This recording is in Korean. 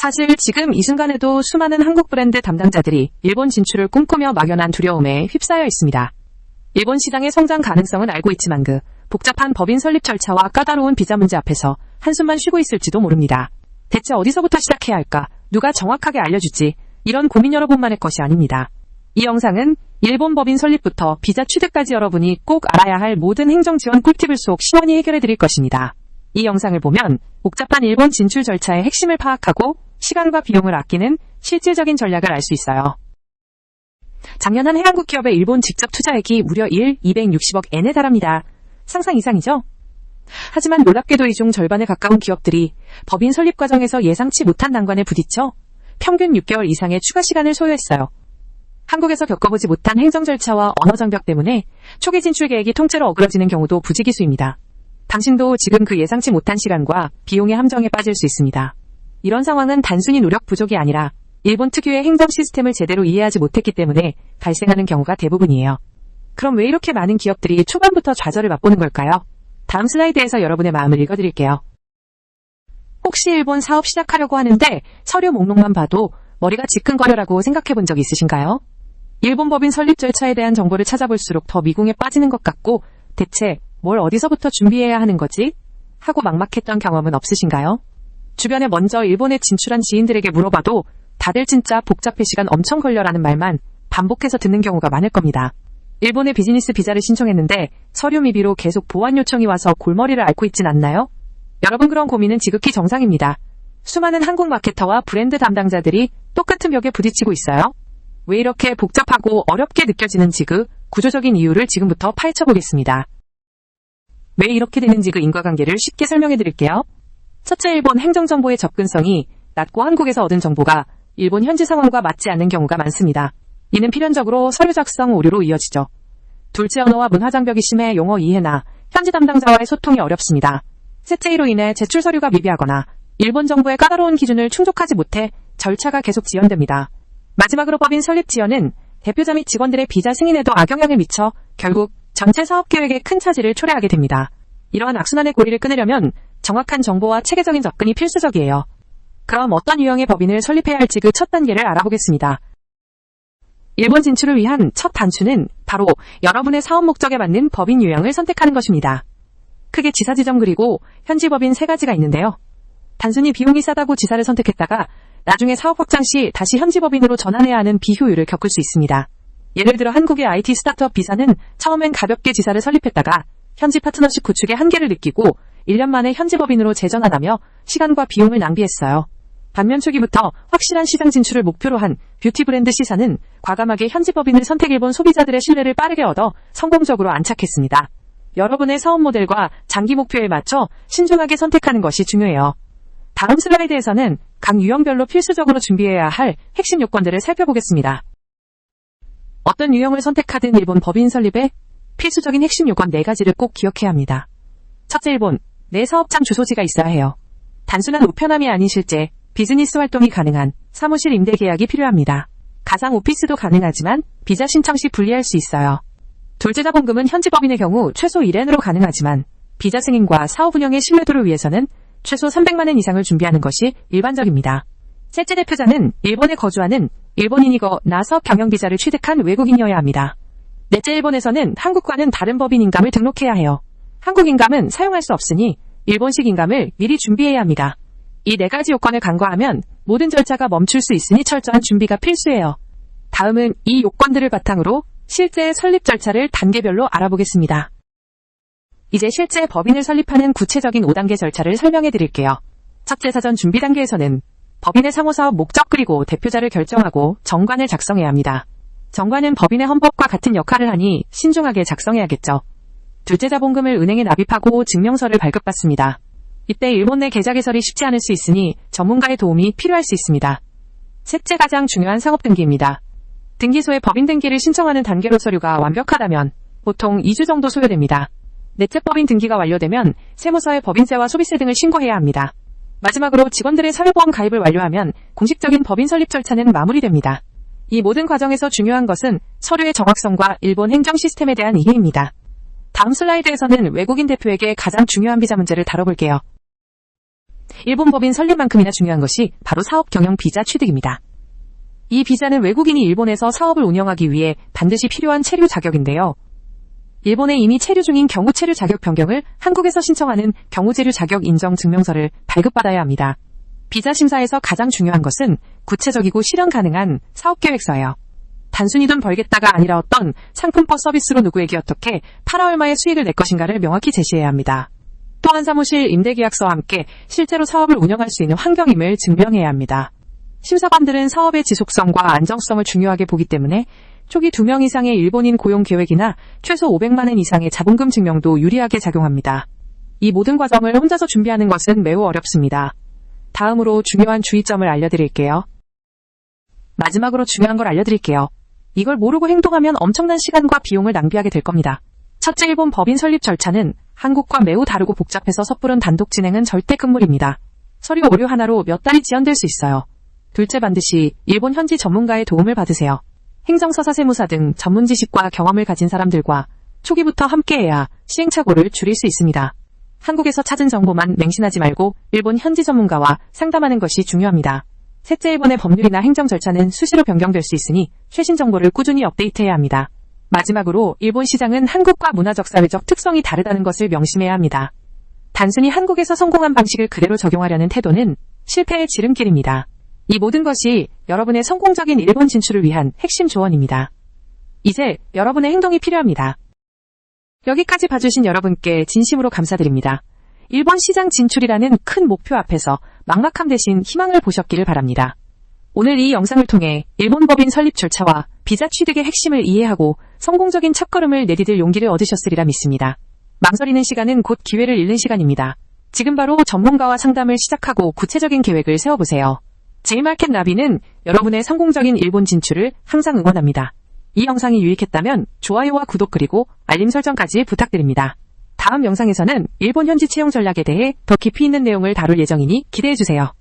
사실 지금 이 순간에도 수많은 한국 브랜드 담당자들이 일본 진출을 꿈꾸며 막연한 두려움에 휩싸여 있습니다. 일본 시장의 성장 가능성은 알고 있지만 그 복잡한 법인 설립 절차와 까다로운 비자 문제 앞에서 한숨만 쉬고 있을지도 모릅니다. 대체 어디서부터 시작해야 할까? 누가 정확하게 알려주지? 이런 고민 여러분만의 것이 아닙니다. 이 영상은 일본 법인 설립부터 비자 취득까지 여러분이 꼭 알아야 할 모든 행정 지원 꿀팁을 쏙 시원히 해결해 드릴 것입니다. 이 영상을 보면 복잡한 일본 진출 절차의 핵심을 파악하고 시간과 비용을 아끼는 실질적인 전략을 알 수 있어요. 작년 한 해 한국 기업의 일본 직접 투자액이 무려 260억 엔에 달합니다. 상상 이상이죠? 하지만 놀랍게도 이 중 절반에 가까운 기업들이 법인 설립 과정에서 예상치 못한 난관에 부딪혀 평균 6개월 이상의 추가 시간을 소요했어요. 한국에서 겪어보지 못한 행정 절차와 언어 장벽 때문에 초기 진출 계획이 통째로 어그러지는 경우도 부지기수입니다. 당신도 지금 그 예상치 못한 시간과 비용의 함정에 빠질 수 있습니다. 이런 상황은 단순히 노력 부족이 아니라 일본 특유의 행정 시스템을 제대로 이해하지 못했기 때문에 발생하는 경우가 대부분이에요. 그럼 왜 이렇게 많은 기업들이 초반부터 좌절을 맛보는 걸까요? 다음 슬라이드에서 여러분의 마음을 읽어드릴게요. 혹시 일본 사업 시작하려고 하는데 서류 목록만 봐도 머리가 지끈거려라고 생각해 본 적 있으신가요? 일본 법인 설립 절차에 대한 정보를 찾아볼수록 더 미궁에 빠지는 것 같고 대체 뭘 어디서부터 준비해야 하는 거지? 하고 막막했던 경험은 없으신가요? 주변에 먼저 일본에 진출한 지인들에게 물어봐도 다들 진짜 복잡해 시간 엄청 걸려라는 말만 반복해서 듣는 경우가 많을 겁니다. 일본의 비즈니스 비자를 신청했는데 서류 미비로 계속 보완 요청이 와서 골머리를 앓고 있진 않나요? 여러분 그런 고민은 지극히 정상입니다. 수많은 한국 마케터와 브랜드 담당자들이 똑같은 벽에 부딪히고 있어요. 왜 이렇게 복잡하고 어렵게 느껴지는지 그 구조적인 이유를 지금부터 파헤쳐 보겠습니다. 왜 이렇게 되는지 그 인과관계를 쉽게 설명해 드릴게요. 첫째, 일본 행정정보의 접근성이 낮고 한국에서 얻은 정보가 일본 현지 상황과 맞지 않는 경우가 많습니다. 이는 필연적으로 서류 작성 오류로 이어지죠. 둘째, 언어와 문화 장벽이 심해 용어 이해나 현지 담당자와의 소통이 어렵습니다. 셋째, 이로 인해 제출 서류가 미비하거나 일본 정부의 까다로운 기준을 충족하지 못해 절차가 계속 지연됩니다. 마지막으로 법인 설립 지연은 대표자 및 직원들의 비자 승인에도 악영향을 미쳐 결국 전체 사업 계획에 큰 차질을 초래하게 됩니다. 이러한 악순환의 고리를 끊으려면 정확한 정보와 체계적인 접근이 필수적이에요. 그럼 어떤 유형의 법인을 설립해야 할지 그 첫 단계를 알아보겠습니다. 일본 진출을 위한 첫 단추는 바로 여러분의 사업 목적에 맞는 법인 유형을 선택하는 것입니다. 크게 지사 지점 그리고 현지 법인 3가지가 있는데요. 단순히 비용이 싸다고 지사를 선택했다가 나중에 사업 확장 시 다시 현지 법인으로 전환해야 하는 비효율을 겪을 수 있습니다. 예를 들어 한국의 IT 스타트업 비사는 처음엔 가볍게 지사를 설립했다가 현지 파트너십 구축의 한계를 느끼고 1년 만에 현지 법인으로 재전환하며 시간과 비용을 낭비했어요. 반면 초기부터 확실한 시장 진출을 목표로 한 뷰티 브랜드 C사는 과감하게 현지 법인을 선택 일본 소비자들의 신뢰를 빠르게 얻어 성공적으로 안착했습니다. 여러분의 사업 모델과 장기 목표에 맞춰 신중하게 선택하는 것이 중요해요. 다음 슬라이드에서는 각 유형별로 필수적으로 준비해야 할 핵심 요건들을 살펴보겠습니다. 어떤 유형을 선택하든 일본 법인 설립에 필수적인 핵심 요건 4가지를 꼭 기억해야 합니다. 첫째, 일본 내 사업장 주소지가 있어야 해요. 단순한 우편함이 아닌 실제 비즈니스 활동이 가능한 사무실 임대 계약이 필요합니다. 가상 오피스도 가능하지만 비자 신청 시 불리할 수 있어요. 둘째, 자본금은 현지 법인의 경우 최소 1엔으로 가능하지만 비자 승인과 사업 운영의 신뢰도를 위해서는 최소 300만 엔 이상을 준비하는 것이 일반적입니다. 셋째, 대표자는 일본에 거주하는 일본인이거나 사업 경영 비자를 취득한 외국인이어야 합니다. 넷째, 일본에서는 한국과는 다른 법인 인감을 등록해야 해요. 한국 인감은 사용할 수 없으니 일본식 인감을 미리 준비해야 합니다. 이 4가지 요건을 간과하면 모든 절차가 멈출 수 있으니 철저한 준비가 필수예요. 다음은 이 요건들을 바탕으로 실제 설립 절차를 단계별로 알아보겠습니다. 이제 실제 법인을 설립하는 구체적인 5단계 절차를 설명해 드릴게요. 첫째, 사전 준비 단계에서는 법인의 상호사업 목적 그리고 대표자를 결정하고 정관을 작성해야 합니다. 정관은 법인의 헌법과 같은 역할을 하니 신중하게 작성해야겠죠. 둘째, 자본금을 은행에 납입하고 증명서를 발급받습니다. 이때 일본 내 계좌 개설이 쉽지 않을 수 있으니 전문가의 도움이 필요할 수 있습니다. 셋째, 가장 중요한 상업 등기입니다. 등기소에 법인 등기를 신청하는 단계로 서류가 완벽하다면 보통 2주 정도 소요됩니다. 넷째, 법인 등기가 완료되면 세무서에 법인세와 소비세 등을 신고해야 합니다. 마지막으로 직원들의 사회보험 가입을 완료하면 공식적인 법인 설립 절차는 마무리됩니다. 이 모든 과정에서 중요한 것은 서류의 정확성과 일본 행정 시스템에 대한 이해입니다. 다음 슬라이드에서는 외국인 대표에게 가장 중요한 비자 문제를 다뤄볼게요. 일본 법인 설립만큼이나 중요한 것이 바로 사업 경영 비자 취득입니다. 이 비자는 외국인이 일본에서 사업을 운영하기 위해 반드시 필요한 체류 자격인데요. 일본에 이미 체류 중인 경우 체류 자격 변경을 한국에서 신청하는 경우 체류 자격 인정 증명서를 발급받아야 합니다. 비자 심사에서 가장 중요한 것은 구체적이고 실현 가능한 사업 계획서예요. 단순히 돈 벌겠다가 아니라 어떤 상품법 서비스로 누구에게 어떻게 팔아 얼마의 수익을 낼 것인가를 명확히 제시해야 합니다. 또한 사무실 임대계약서와 함께 실제로 사업을 운영할 수 있는 환경임을 증명해야 합니다. 심사관들은 사업의 지속성과 안정성을 중요하게 보기 때문에 초기 2명 이상의 일본인 고용 계획이나 최소 500만 원 이상의 자본금 증명도 유리하게 작용합니다. 이 모든 과정을 혼자서 준비하는 것은 매우 어렵습니다. 다음으로 중요한 주의점을 알려드릴게요. 마지막으로 중요한 걸 알려드릴게요. 이걸 모르고 행동하면 엄청난 시간과 비용을 낭비하게 될 겁니다. 첫째, 일본 법인 설립 절차는 한국과 매우 다르고 복잡해서 섣부른 단독 진행은 절대 금물입니다. 서류 오류 하나로 몇 달이 지연될 수 있어요. 둘째, 반드시 일본 현지 전문가의 도움을 받으세요. 행정서사, 세무사 등 전문 지식과 경험을 가진 사람들과 초기부터 함께해야 시행착오를 줄일 수 있습니다. 한국에서 찾은 정보만 맹신하지 말고 일본 현지 전문가와 상담하는 것이 중요합니다. 셋째, 일본의 법률이나 행정 절차는 수시로 변경될 수 있으니 최신 정보를 꾸준히 업데이트해야 합니다. 마지막으로 일본 시장은 한국과 문화적 사회적 특성이 다르다는 것을 명심해야 합니다. 단순히 한국에서 성공한 방식을 그대로 적용하려는 태도는 실패의 지름길입니다. 이 모든 것이 여러분의 성공적인 일본 진출을 위한 핵심 조언입니다. 이제 여러분의 행동이 필요합니다. 여기까지 봐주신 여러분께 진심으로 감사드립니다. 일본 시장 진출이라는 큰 목표 앞에서 막막함 대신 희망을 보셨기를 바랍니다. 오늘 이 영상을 통해 일본 법인 설립 절차와 비자 취득의 핵심을 이해하고 성공적인 첫걸음을 내디딜 용기를 얻으셨으리라 믿습니다. 망설이는 시간은 곧 기회를 잃는 시간입니다. 지금 바로 전문가와 상담을 시작하고 구체적인 계획을 세워보세요. J마켓 나비는 여러분의 성공적인 일본 진출을 항상 응원합니다. 이 영상이 유익했다면 좋아요와 구독 그리고 알림 설정까지 부탁드립니다. 다음 영상에서는 일본 현지 채용 전략에 대해 더 깊이 있는 내용을 다룰 예정이니 기대해주세요.